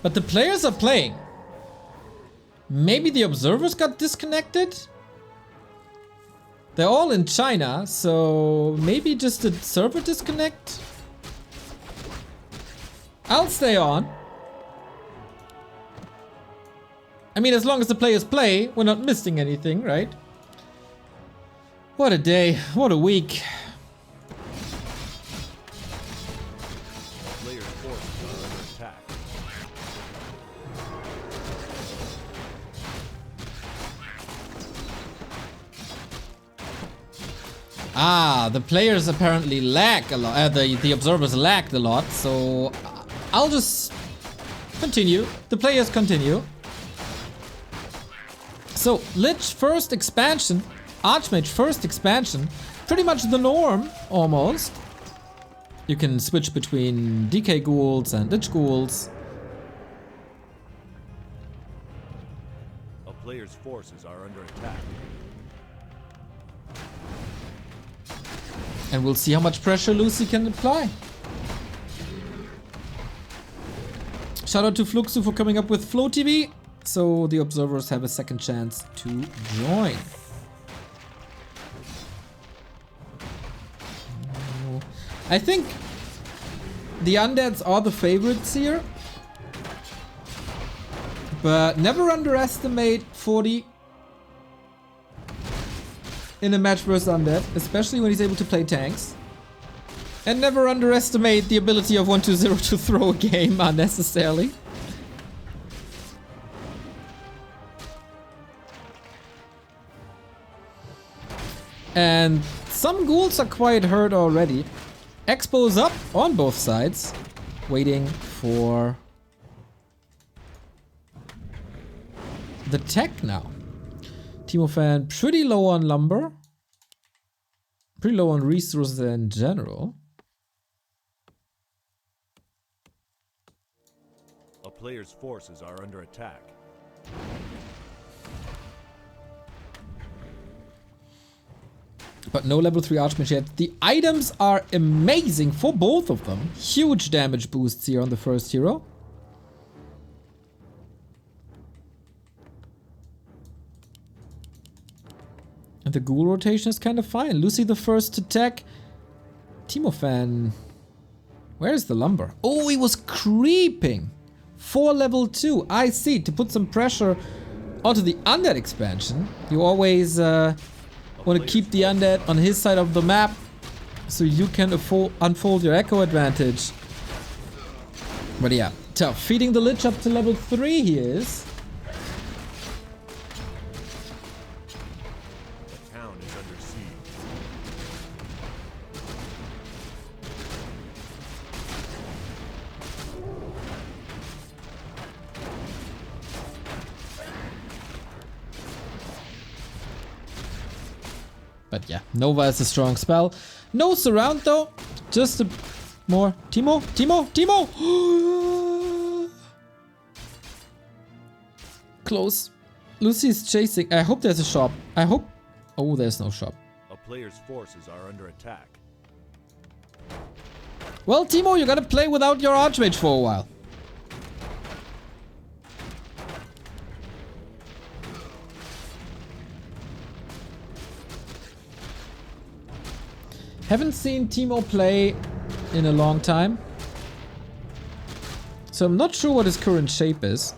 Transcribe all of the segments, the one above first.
But the players are playing. Maybe the observers got disconnected? They're all in China, so maybe just a server disconnect? I'll stay on. I mean, as long as the players play, we're not missing anything, right? What a day, what a week. Players' forces are under attack. Ah, the players apparently lag a lot. The observers lagged a lot, so I'll just continue. The players continue. So, Lich first expansion, Archmage first expansion, pretty much the norm, almost. You can switch between DK ghouls and Lich ghouls. A player's forces are under attack. And we'll see how much pressure Lucy can apply. Shout out to Fluxu for coming up with Flow TV, so the observers have a second chance to join. I think the undeads are the favorites here, but never underestimate 40 in a match versus undead, especially when he's able to play tanks. And never underestimate the ability of 120 to throw a game unnecessarily. And some ghouls are quite hurt already. Expo's up on both sides, waiting for the tech now. TiMofan pretty low on lumber. Pretty low on resources in general. A player's forces are under attack. But no level 3 Archmage yet. The items are amazing for both of them. Huge damage boosts here on the first hero. And the ghoul rotation is kind of fine. Lucy the first to attack. TiMofan. Where's the lumber? Oh, he was creeping. For level 2. I see. To put some pressure onto the undead expansion. You always want to keep the undead on his side of the map. So you can unfold your echo advantage. But yeah, tough. Feeding the Lich up to level 3 he is. But yeah, Nova is a strong spell. No surround though. Just a more. Timo! Close. Lucy's chasing. I hope there's a shop. I hope. Oh, there's no shop. A player's forces are under attack. Well, Timo, you gotta play without your Archmage for a while. Haven't seen Timo play in a long time. So I'm not sure what his current shape is.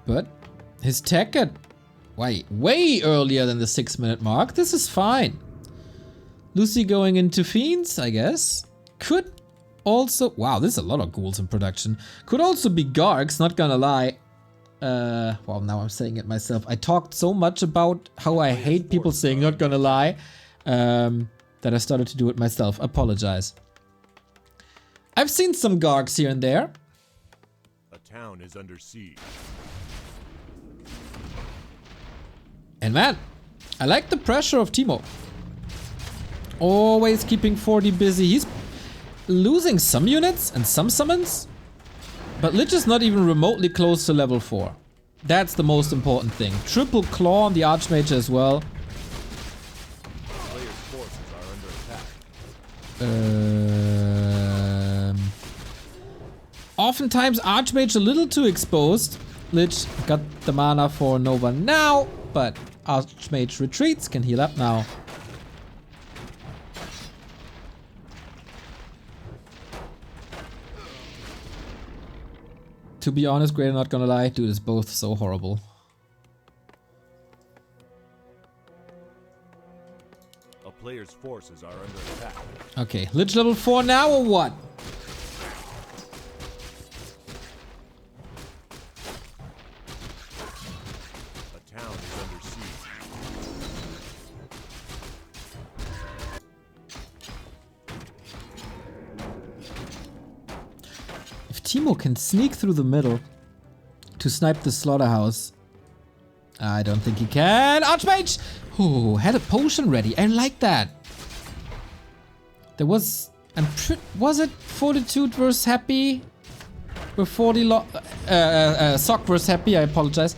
But his tech at way earlier than the 6-minute mark. This is fine. Lucy going into Fiends, I guess. Could also... Wow, there's a lot of ghouls in production. Could also be Gargs, not gonna lie. Well, now I'm saying it myself. I talked so much about how I hate people saying not gonna lie, that I started to do it myself. Apologize. I've seen some Gargs here and there. A town is under siege. And man, I like the pressure of Timo. Always keeping 40 busy. He's losing some units and some summons. But Lich is not even remotely close to level 4. That's the most important thing. Triple claw on the Archmage as well. Player's forces Oftentimes Archmage a little too exposed. Lich got the mana for Nova now, but Archmage retreats, can heal up now. To be honest, Great, I'm not gonna lie, dude, is both so horrible. A player's forces are under attack. Okay, Lich level 4 now or what? A town is under siege. If Teemo can sneak through the middle to snipe the slaughterhouse, I don't think he can. Archmage! Oh, had a potion ready. I like that. There was... was it Fortitude versus Happy? Where 40 Sock versus Happy, I apologize.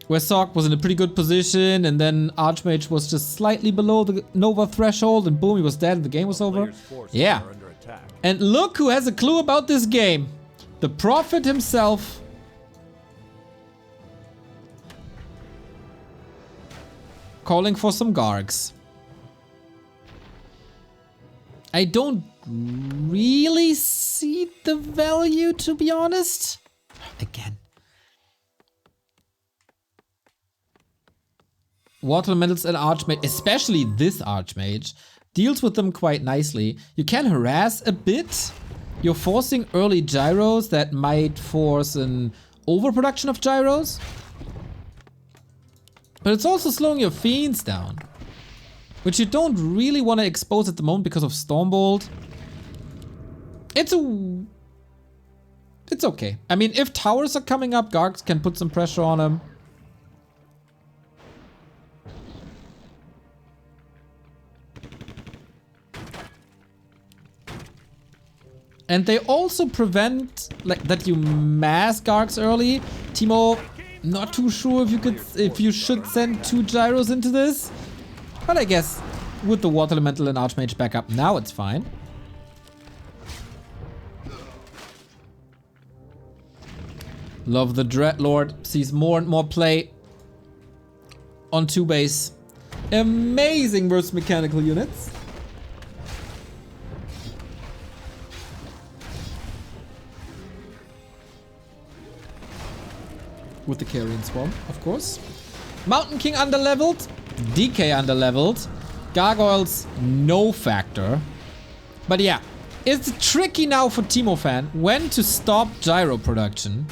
Where Sock was in a pretty good position and then Archmage was just slightly below the Nova threshold and boom, he was dead and the game was over. Yeah. And look who has a clue about this game. The Prophet himself. Calling for some Gargs. I don't really see the value, to be honest. Again. Water Elementals and Archmage, especially this Archmage, deals with them quite nicely. You can harass a bit. You're forcing early gyros that might force an overproduction of gyros. But it's also slowing your fiends down, which you don't really want to expose at the moment because of Stormbolt. It's okay. I mean, if towers are coming up, Gargs can put some pressure on them. And they also prevent like that you mass Gargs early. Teemo, not too sure if you should send 2 gyros into this. But I guess with the Water Elemental and Archmage backup now it's fine. Love the Dreadlord. Sees more and more play on 2 base. Amazing versus mechanical units. With the Carrion Swarm, of course. Mountain King underleveled. DK underleveled. Gargoyles, no factor. But yeah, it's tricky now for TiMofan when to stop gyro production.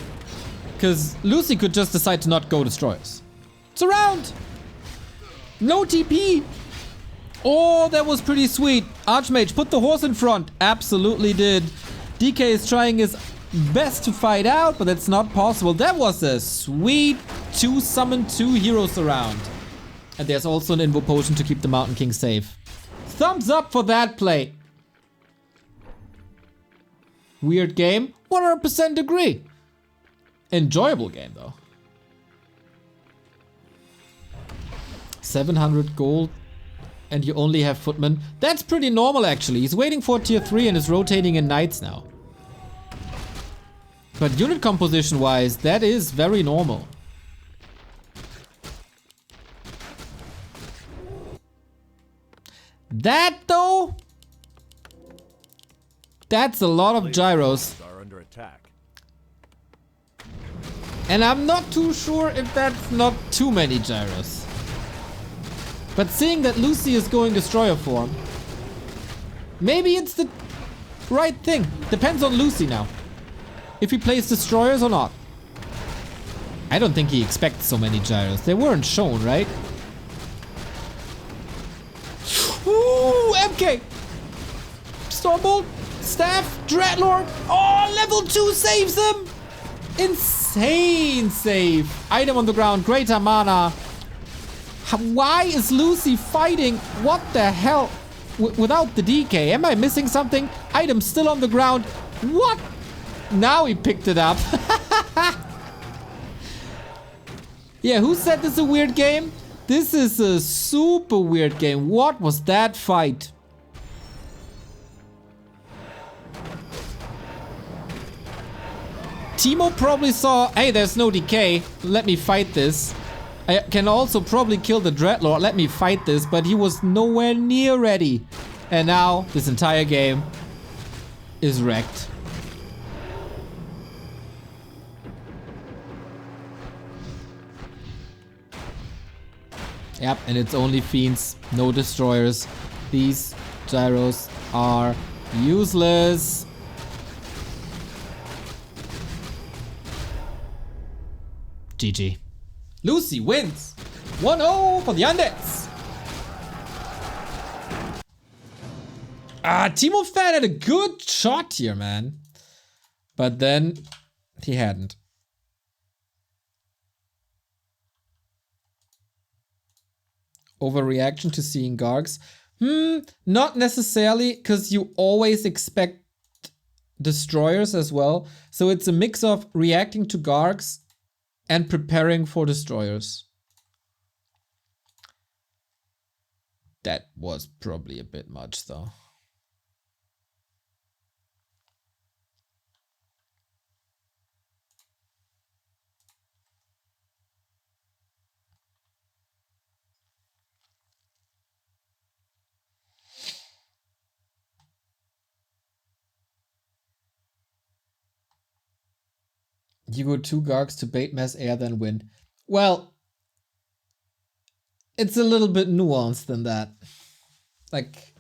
Because Lucy could just decide to not go Destroyers. It's around! No TP! Oh, that was pretty sweet. Archmage, put the horse in front. Absolutely did. DK is trying his best to fight out, but that's not possible. That was a sweet 2 summon 2 heroes around. And there's also an Invo Potion to keep the Mountain King safe. Thumbs up for that play. Weird game? 100% agree. Enjoyable game though. 700 gold and you only have Footman. That's pretty normal actually. He's waiting for tier 3 and is rotating in Knights now. But unit composition wise, that is very normal. That though, that's a lot of gyros. And I'm not too sure if that's not too many gyros. But seeing that Lucy is going Destroyer form, maybe it's the right thing. Depends on Lucy now. If he plays Destroyers or not. I don't think he expects so many gyros. They weren't shown, right? Ooh, MK! Stormbolt, Staff, Dreadlord. Oh, level 2 saves him! Insane save. Item on the ground, greater mana. Why is Lucy fighting? What the hell? Without the DK, am I missing something? Item still on the ground. What? Now he picked it up. Yeah, who said this is a weird game? This is a super weird game. What was that fight? Timo probably saw, hey, there's no decay. Let me fight this. I can also probably kill the Dreadlord. Let me fight this. But he was nowhere near ready. And now this entire game is wrecked. Yep, and it's only fiends, no destroyers. These gyros are useless. GG. Lucy wins. 1-0 for the Undeads. TiMofan had a good shot here, man. But then he hadn't. Overreaction to seeing Gargs? Not necessarily, because you always expect destroyers as well. So it's a mix of reacting to Gargs and preparing for destroyers. That was probably a bit much though. You go 2 Gargs to bait mass air, then win. Well, it's a little bit nuanced than that. Like,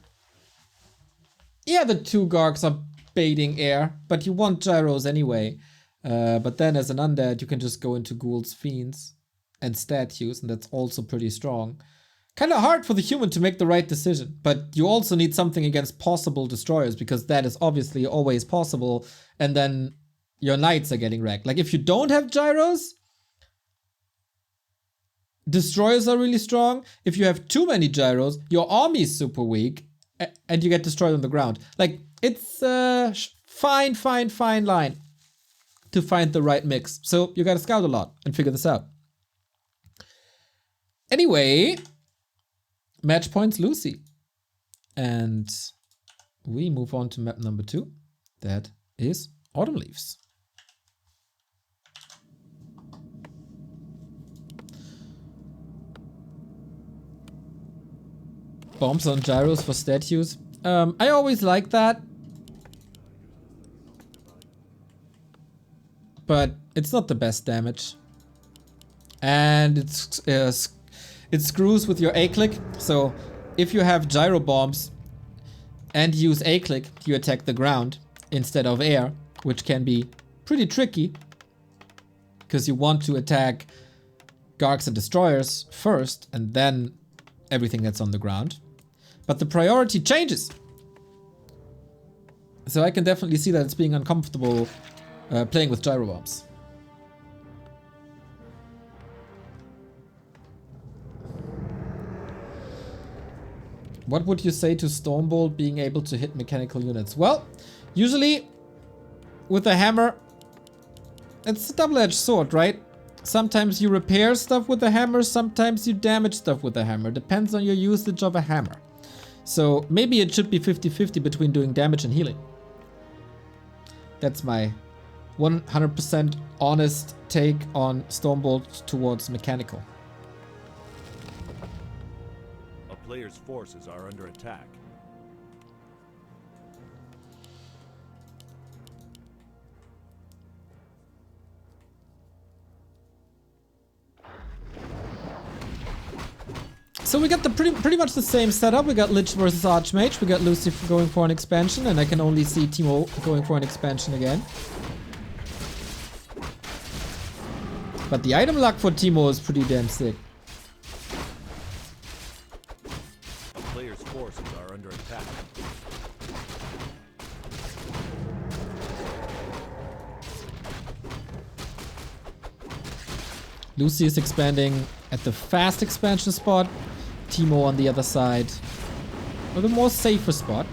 yeah, the 2 Gargs are baiting air, but you want gyros anyway. But then as an undead, you can just go into ghouls, fiends, and statues, and that's also pretty strong. Kind of hard for the human to make the right decision, but you also need something against possible destroyers, because that is obviously always possible, and then your knights are getting wrecked. Like, if you don't have gyros, destroyers are really strong. If you have too many gyros, your army is super weak, and you get destroyed on the ground. Like, it's a fine line to find the right mix. So you gotta scout a lot and figure this out. Anyway, match points Lucy. And we move on to map number 2. That is Autumn Leaves. Bombs on gyros for statues. I always like that. But it's not the best damage. And it screws with your A-click. So if you have gyro bombs and use A-click, you attack the ground instead of air, which can be pretty tricky. Because you want to attack Gargs and Destroyers first, and then everything that's on the ground. But the priority changes. So I can definitely see that it's being uncomfortable playing with gyro bombs. What would you say to Stormbolt being able to hit mechanical units? Well, usually with a hammer, it's a double-edged sword, right? Sometimes you repair stuff with a hammer, sometimes you damage stuff with a hammer. Depends on your usage of a hammer. So maybe it should be 50-50 between doing damage and healing. That's my 100% honest take on Stormbolt towards mechanical. A player's forces are under attack. So we got the pretty much the same setup. We got Lich versus Archmage. We got Lucy going for an expansion, and I can only see Timo going for an expansion again. But the item luck for Timo is pretty damn sick. A player's forces are under attack. Lucy is expanding at the fast expansion spot. Timo on the other side, or the more safer spot.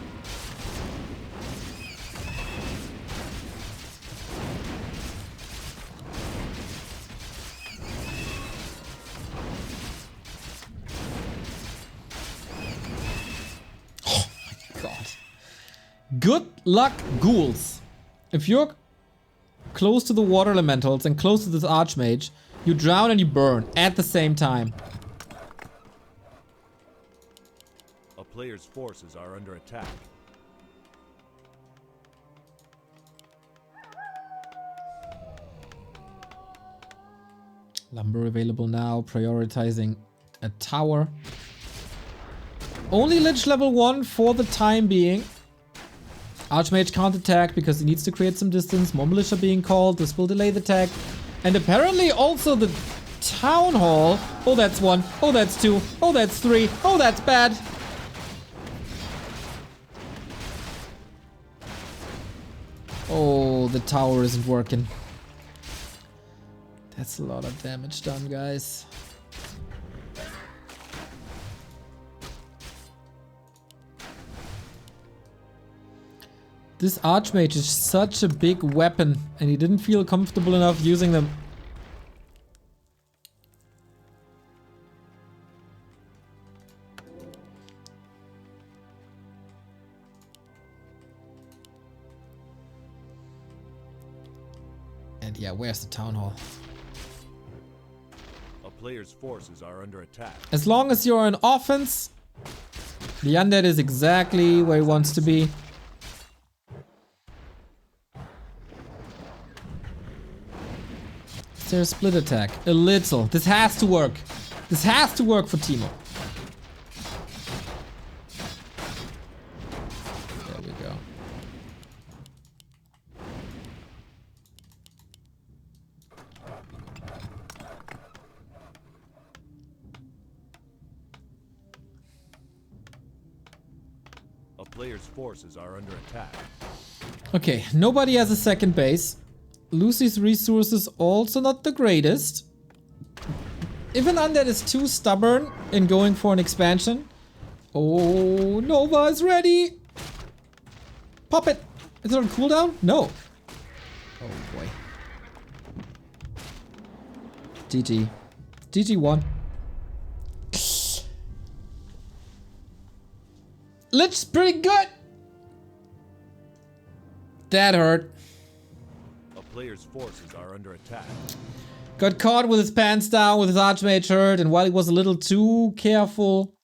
God. Good luck, ghouls. If you're close to the water elementals and close to this archmage, you drown and you burn at the same time. A player's forces are under attack. Lumber available now, prioritizing a tower. Only Lich level 1 for the time being. Archmage can't attack because he needs to create some distance. More militia being called. This will delay the attack. And apparently also the town hall. Oh, that's 1. Oh, that's 2. Oh, that's 3. Oh, that's bad. Oh, the tower isn't working. That's a lot of damage done, guys. This Archmage is such a big weapon, and he didn't feel comfortable enough using them. And yeah, where's the town hall? A player's forces are under attack. As long as you're on offense, the Undead is exactly where he wants to be. Is there a split attack? A little. This has to work. This has to work for Timo. There we go. A player's forces are under attack. Okay, nobody has a second base. Lucy's resources also not the greatest. If an Undead is too stubborn in going for an expansion. Oh, Nova is ready. Pop it. Is it on cooldown? No. Oh boy. GG. GG won. Lich's pretty good. That hurt. Player's forces are under attack. Got caught with his pants down with his Archmage hurt, and while he was a little too careful